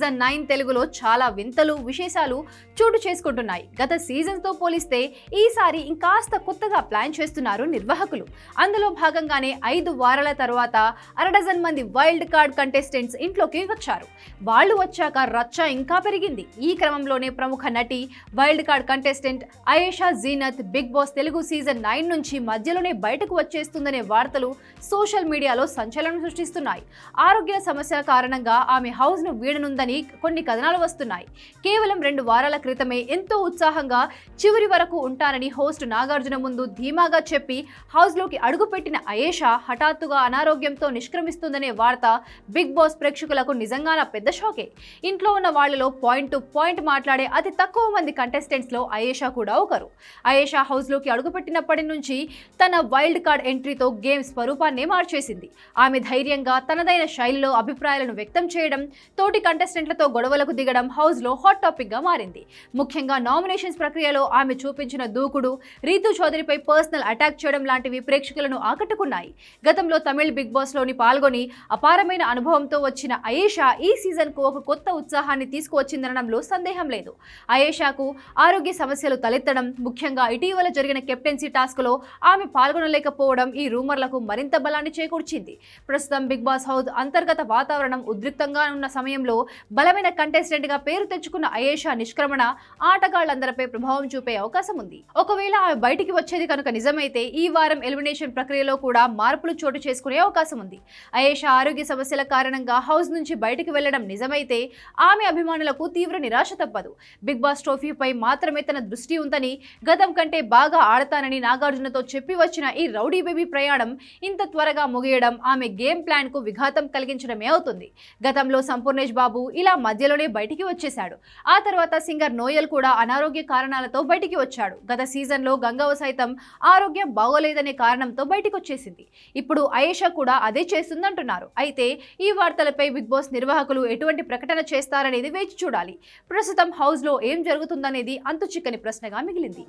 Season 9 తెలుగులో చాలా వింతలు విశేషాలు చోటు చేసుకుంటున్నాయి. గత సీజన్స్తో పోలిస్తే ఈసారి ఇంకాస్త కొత్తగా ప్లాన్ చేస్తున్నారు నిర్వాహకులు. అందులో భాగంగానే 5 వారాల తర్వాత అరడజన్ మంది వైల్డ్ కార్డ్ కంటెస్టెంట్స్ ఇంట్లోకి వచ్చారు. వాళ్ళు వచ్చాక రచ్చ ఇంకా పెరిగింది. ఈ క్రమంలోనే ప్రముఖ నటి wild card contestant Ayesha Zeenat Bigg Boss Telugu season 9 నుంచి మధ్యలోనే బయటకు వచ్చేస్తుందనే వార్తలు సోషల్ మీడియాలో సంచలనం సృష్టిస్తున్నాయి. ఆరోగ్య సమస్యల కారణంగా ఆమె హౌస్ ను వీడనుందని కొన్ని కథనాలు వస్తున్నాయి. కేవలం 2 వారాల క్రితమే ఎంతో ఉత్సాహంగా చివరి వరకు ఉంటానని హోస్ట్ నాగార్జున ముందు ధీమాగా చెప్పి హౌస్ లోకి అడుగుపెట్టిన అయేషా హఠాత్తుగా అనారోగ్యంతో నిష్క్రమిస్తుందనే వార్త బిగ్ బాస్ ప్రేక్షకులకు నిజంగా పెద్ద షాకే. ఇంట్లో ఉన్న వాళ్లలో పాయింట్ టు పాయింట్ మాట్లాడే అతి తక్కువ మంది కంటెస్టెంట్స్ లో అయేషా కూడా ఒకరు. అయేషా హౌస్ లోకి అడుగుపెట్టినప్పటి నుంచి తన వైల్డ్ కార్డ్ ఎంట్రీతో గేమ్ స్వరూపాన్నే మార్చేసింది. ఆమె ధైర్యంగా తనదైన శైలిలో అభిప్రాయాలను వ్యక్తం చేయడం, తోటి కంటెస్టెంట్లతో గొడవలకు దిగడం హౌస్ లో హాట్ టాపిక్ గా మారింది. ముఖ్యంగా నామినేషన్స్ ప్రక్రియలో ఆమె చూపించిన దూకుడు, రీతు చౌదరిపై పర్సనల్ అటాక్ చేయడం లాంటివి ప్రేక్షకులను ఆకట్టుకున్నాయి. గతంలో తమిళ్ బిగ్ బాస్ లోని పాల్గొని అపారమైన అనుభవంతో వచ్చిన అయేషా ఈ సీజన్ కు ఒక కొత్త ఉత్సాహాన్ని తీసుకువచ్చిందనడంలో సందేహం లేదు. అయేషాకు ఆరోగ్య సమస్యలు తలెత్తడం, ముఖ్యంగా ఇటీవల జరిగిన కెప్టెన్సీ టాస్క్ లో ఆమె పాల్గొనలేకపోవడం ఈ రూమర్లకు మరింత బలాన్ని చేకూర్చింది. ప్రస్తుతం బిగ్ బాస్ హౌస్ అంతర్గత వాతావరణం ఉద్రిక్తంగా ఉన్న సమయంలో బలమైన కంటెస్టెంట్ గా పేరు తెచ్చుకున్న అయేషా నిష్క్రమణ ఆటగాళ్లందరిపై ప్రభావం చూపే అవకాశం ఉంది. ఒకవేళ ఆమె బయటికి వచ్చేది కనుక నిజమైతే ఈ వారం ఎలిమినేషన్ ప్రక్రియలో కూడా మార్పులు చోటు చేసుకునే అవకాశం ఉంది. అయేషా ఆరోగ్య సమస్యల కారణంగా హౌస్ నుంచి బయటికి వెళ్లడం నిజమైతే ఆమె అభిమానులకు తీవ్ర నిరాశ తప్పదు. బిగ్ బాస్ ట్రోఫీపై మాత్రమే తన దృష్టి ఉందని, గతం కంటే బాగా ఆడతానని నాగార్జునతో చెప్పి వచ్చిన ఈ రౌడీ బేబీ ప్రయాణం ఇంత త్వరగా ముగియడం ఆమె గేమ్ ప్లాన్ కు విఘాతం కలిగించడమే అవుతుంది. గతంలో సంపూర్ణేష్ బాబు ఇలా మధ్యలోనే బయటికి వచ్చేశాడు. ఆ తర్వాత సింగర్ నోయల్ కూడా అనారోగ్య కారణాలతో బయటికి వచ్చాడు. గత సీజన్ లో గంగవ్వ సైతం ఆరోగ్యం బాగోలేదనే కారణంతో బయటికి వచ్చేసింది. ఇప్పుడు అయేషా కూడా అదే చేస్తుందంటున్నారు. అయితే ఈ వార్తలపై బిగ్ బాస్ నిర్వాహకులు ఎటువంటి ప్రకటన చేస్తారనేది వేచి చూడాలి. ప్రస్తుతం హౌస్ లో ఏం జరుగుతుందనేది అంతు చిక్కని ప్రశ్నగా మిగిలింది.